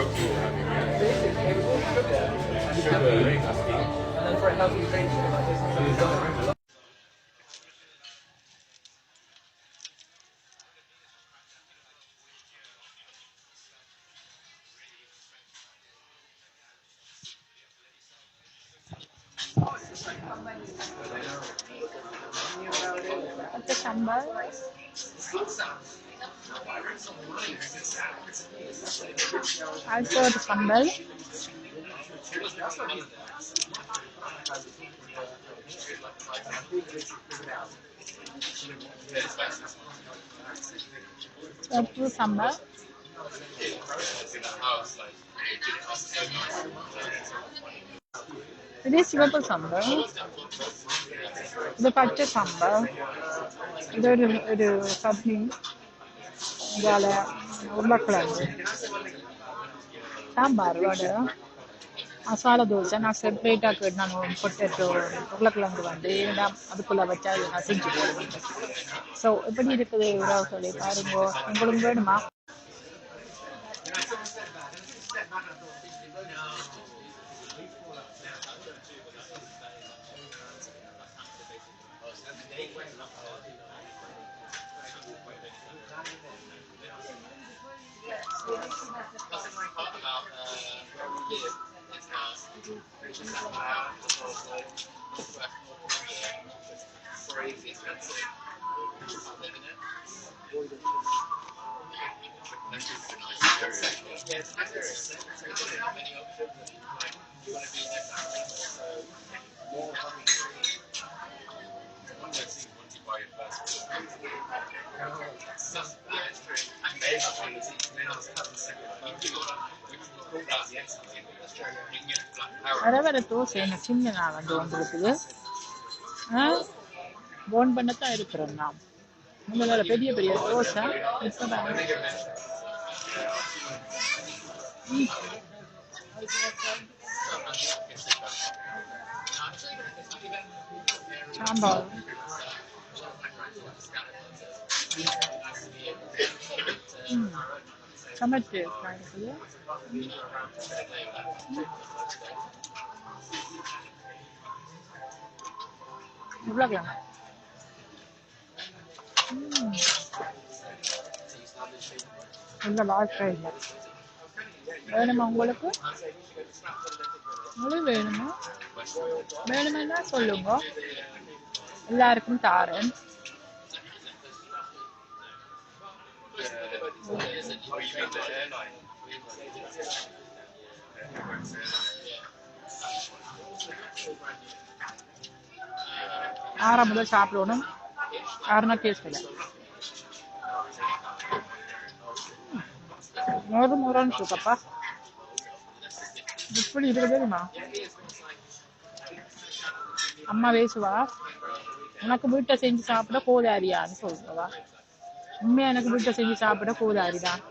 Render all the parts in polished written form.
And then for a healthy drinking like this, What's the sambal? Also the sambal. Two sambal. It is simple sambal. The pachcha sambal. ഇതൊരു ചട്നി ഇതാലെ ഉരുളക്കിഴങ്ങ് சாம்பார் வடை மசாலா தோசை நான் செப்பரேட்டாக கேட்டு நான் potato உருளைக்கிழங்கு வந்து அதுக்குள்ளே வச்சா நான் செஞ்சு போடுவேன். ஸோ எப்படி இருக்குது உறவுகளை பாருங்க, உங்களுக்கு வேணுமா? வர வர தோசை என்ன சின்ன நான் வந்து வந்துருக்குது. போன் பண்ணத்தான் இருக்கிறோம் நாம். உங்களோட பெரிய பெரிய தோசை சாம்பார் சமைச்சு இருக்குது. உருளைக்கிழங்கு இந்த வாழ்க்கை இல்லை. வேணுமா உங்களுக்கு? உங்களுக்கு வேணுமா? வேணுமென்னா சொல்லுங்க, எல்லாருக்கும் தாரேன். ஆறாம் முதல் சாப்பிடணும், ஆறுனா டேஸ்ட் இல்லை. முரன்னு இருக்கப்பா, இப்படி இருக்க தெரியுமா? அம்மா பேசுவா, உனக்கு வீட்டை செஞ்சு சாப்பிட கோதாரியான்னு சொல்றவா. உண்மையா எனக்கு வீட்டை செஞ்சு சாப்பிட கோதாரிதான்.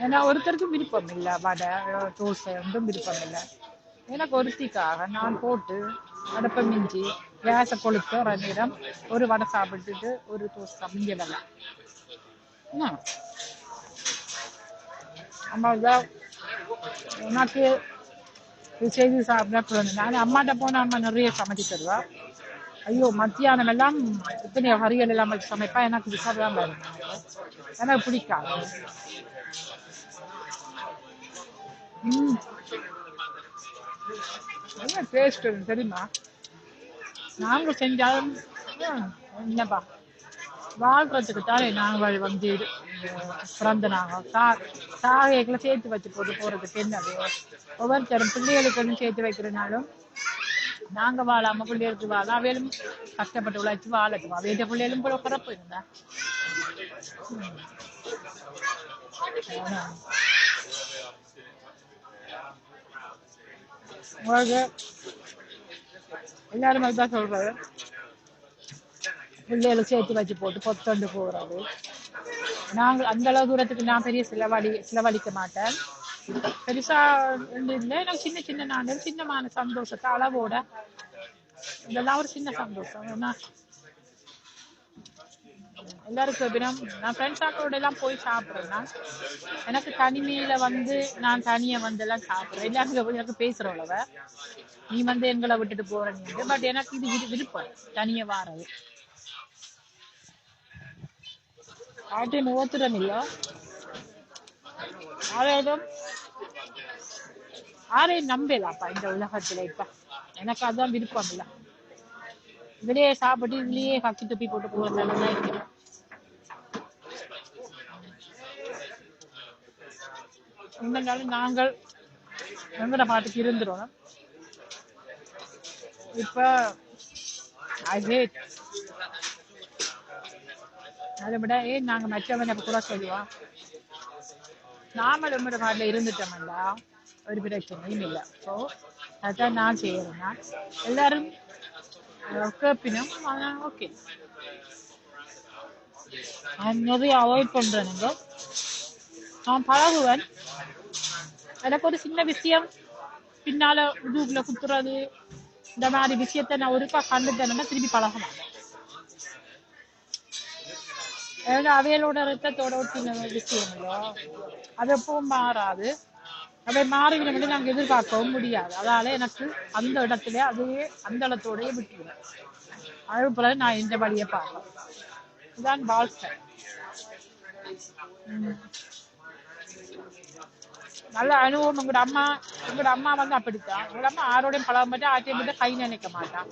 ஏன்னா ஒருத்தருக்கும் விருப்பம் இல்லை, வடை தோசை ஒன்றும் விருப்பம் இல்லை. எனக்கு ஒருத்திக்காக நான் போட்டு அடுப்பை மிஞ்சி கேஸை கொளுத்து ஒரு நேரம் ஒரு வடை சாப்பிட்டுட்டு ஒரு தோசை மிஞ்சலாம். என்ன அம்மாதான் உனக்கு செய்து சாப்பிட. நான் அம்மாட்ட போன அம்மா நிறைய சமைச்சு தருவா. ஐயோ மத்தியானம் எல்லாம் இத்தனை ஹரியல் எல்லாம் வச்சு சமைப்பா. எனக்கு விசாரம் எனக்கு பிடிக்காது. என்ன டேஸ்ட் தெரியுமா? நாங்க செஞ்சாலும் என்னப்பா வாழ்றதுக்கு தானே நாங்கள் வந்து பிறந்த நாங்கள் சாகைகளை சேர்த்து வச்சு போறதுக்கு என்னது? ஒவ்வொருத்தரும் பிள்ளைகளுக்கு ஒன்றும் சேர்த்து வைக்கிறனாலும் நாங்க வாழாம பிள்ளைகளுக்கு வாழ அவையிலும் கஷ்டப்பட்டு உழைச்சி வாழட்டுமா? வேத பிள்ளைகளும் போல பிறப்பு இருந்தா உங்களுக்கு எல்லாரும் அதுதான் சொல்றது. பிள்ளைகளை சேர்த்து வச்சு போட்டு பொத்தண்டு போறது. நாங்க அந்த அளவு தூரத்துக்கு நான் பெரிய செலவழிக்க மாட்டேன். பெருசா இல்லை, எனக்கு சின்ன சின்ன நாங்கள் சின்னமான சந்தோஷத்தை அளவோட இதெல்லாம் ஒரு சின்ன சந்தோஷம். ஏன்னா எல்லாருக்கும் எப்படின்னா நான் ஃப்ரெண்ட்ஸ் ஆக்களோட எல்லாம் போய் சாப்பிட்றேன்னா எனக்கு தனிமையில வந்து நான் தனியா வந்து எல்லாம் சாப்பிட்றேன். எல்லாருக்கும் எனக்கு பேசுறவளவ நீ வந்து எங்களை விட்டுட்டு போற நீ, பட் எனக்கு இது விருப்பம் தனியா வாரது. ஆட்டையும் ஓத்துறன் இல்ல ஆரோடும் யாரையும் நம்பலாப்பா இந்த உலகத்துல. இப்ப எனக்கு அதான் விருப்பம் இல்ல. இதுலயே சாப்பிட்டு இதுலயே கக்கி துப்பி போட்டு போறதுனாலதான் இருக்கு. இருந்தாலும் நாங்கள் எங்கட பாட்டுக்கு இருந்துரும். இப்ப அதை விட ஏன் நாங்க மற்றவனை கூட சொல்லுவோம் நாமல் உங்களோட பாட்டுல இருந்துட்டோம்டா ஒரு பிரச்சனையும் இல்லை. ஸோ அதான் நான் செய்யறேன்னா எல்லாரும் கேப்பினும் ஓகே நிறைய அவாய்ட் பண்றேனுங்க. நான் பழகுவேன். எனக்கு ஒரு சின்ன விஷயம் பின்னால இதுக்குள்ள குத்துறது இந்த மாதிரி விஷயத்த நான் ஒருக்கா கண்டுட்டேன்னா திருப்பி பழகணும். ஏன்னா அவையோட ரத்தத்தோட ஒட்டின விஷயங்களோ அது எப்பவும் மாறாது. அதை மாறிவிட நாங்கள் எதிர்பார்க்கவும் முடியாது. அதனால எனக்கு அந்த இடத்துல அதுவே அந்த இடத்தோடய விட்டுருவேன். அது போல நான் இந்த வழியை பார்ப்பேன். இதுதான் வாழ்க்கை. நல்ல அனுபவம். உங்களோட அம்மா வந்து அப்படித்தான். உங்களோட அம்மா யாரோடையும் பழக மாட்டேன், ஆட்டையும் மட்டும் கை நினைக்க மாட்டான்.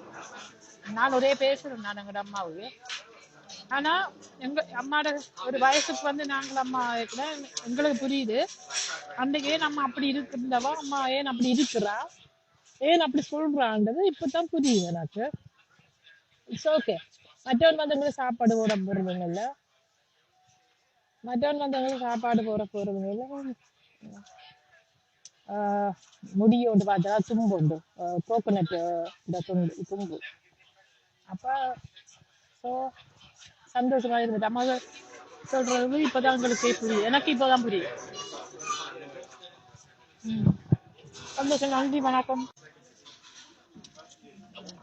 நான் ஒரே பேசுறேன் நான் எங்களோட அம்மாவுக்கு. ஆனா எங்க அம்மாட ஒரு வயசுக்கு வந்து நாங்கள் அம்மா எங்களுக்கு புரியுது அன்றைக்கு நம்ம அப்படி இருக்கின்றவா அம்மா ஏன் அப்படி இருக்கிறா ஏன் அப்படி சொல்றான்றது இப்பதான் புரியுது எனக்கு. It's okay. மற்றவன் வந்து எங்களுக்கு சாப்பாடு போட போறதுங்கல்ல, மற்றவன் வந்து எங்களுக்கு சாப்பாடு போறதுங்கல்ல. முடியோண்டு பார்த்தா தும்பு உண்டு, கோகோனட் தும்பு. அப்ப ஸோ சந்தோஷமா இருந்துட்டு அம்மா சொல்றது இப்பதான் உங்களுக்கு புரியுது. எனக்கு இப்பதான் புரியுது. சந்தோஷம். நன்றி, வணக்கம்.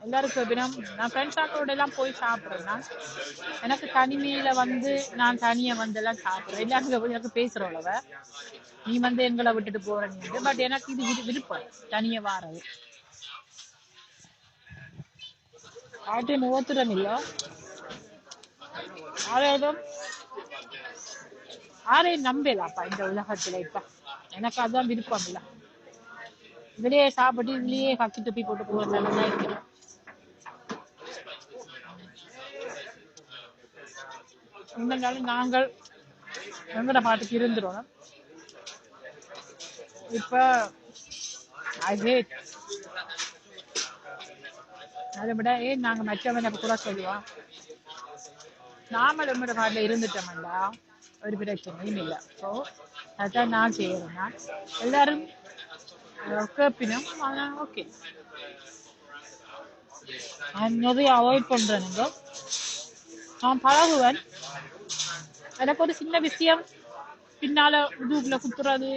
எல்லாருக்கும் எப்படின்னா நான் ஃப்ரெண்ட்ஸ் ஆக்களோட எல்லாம் போய் சாப்பிட்றேன்னா எனக்கு தனிமையில வந்து நான் தனியா வந்து எல்லாம் சாப்பிட்றேன். எல்லாருக்கும் எனக்கு பேசுறவளவ நீ வந்து எங்களை விட்டுட்டு போற நீ, பட் எனக்கு இது விருப்பம் தனியா வாரது. ஆட்டையும் ஓத்துறன் இல்ல ஆரோடும் யாரையும் நம்பலாப்பா இந்த உலகத்துல. இப்ப எனக்கு அதான் விருப்பம் இல்ல. இதுலயே சாப்பிட்டு இதுலயே கக்கி துப்பி போட்டு போறதுனாலதான் இருக்கு. இருந்தாலும் நாங்கள் எங்கட பாட்டுக்கு இருந்துரும். இப்ப அதை விட ஏன் நாங்க மற்றவனை கூட சொல்லுவோம் நாமல் உங்களோட பாட்டுல இருந்துட்டோம்டா ஒரு பிரச்சனையும் இல்லை. ஸோ அதான் நான் செய்யறேன்னா எல்லாரும் கேப்பினும் ஓகே நிறைய அவாய்ட் பண்றேனுங்க. நான் பழகுவேன். எனக்கு ஒரு சின்ன விஷயம் பின்னால இதுக்குள்ள குத்துறது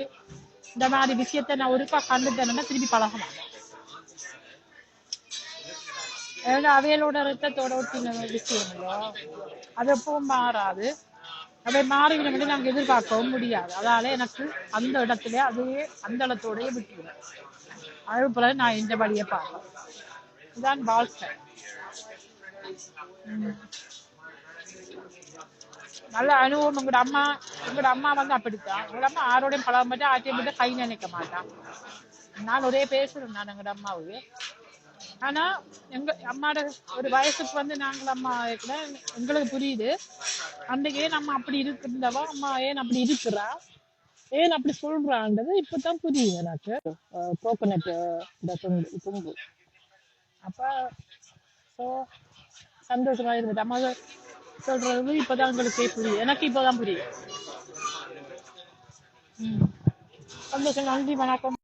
இந்த மாதிரி விஷயத்த நான் ஒருக்கா கண்டுட்டேன்னா திருப்பி பழகணும். ஏன்னா அவையோட ரத்தத்தோட ஒட்டின விஷயங்களோ அது எப்பவும் மாறாது. அதை மாறிவிட நாங்கள் எதிர்பார்க்கவும் முடியாது. அதனால எனக்கு அந்த இடத்துல அதுவே அந்த இடத்தோடய விட்டுருவேன். அது போல நான் இந்த வழியை பார்ப்பேன். இதுதான் வாழ்க்கை. நல்ல அனுபவம். உங்களோட அம்மா வந்து அப்படித்தான். உங்களோட அம்மா யாரோடையும் பழக மாட்டேன், ஆட்டையும் மட்டும் கை நினைக்க மாட்டான். நான் ஒரே பேசுறேன் நான் எங்களோட அம்மாவுக்கு. ஆனா எங்க அம்மாட ஒரு வயசுக்கு வந்து நாங்கள் அம்மா எங்களுக்கு புரியுது அன்றைக்கு நம்ம அப்படி இருக்கின்றவா அம்மா ஏன் அப்படி இருக்கிறா ஏன் அப்படி சொல்றான்றது இப்பதான் புரியுது எனக்கு. கோகோனட் தும்பு. அப்ப ஸோ சந்தோஷமா இருந்துட்டு அம்மா சொல்றது இப்பதான் உங்களுக்கு புரியுது. எனக்கு இப்பதான் புரியுது. சந்தோஷம். நன்றி, வணக்கம்.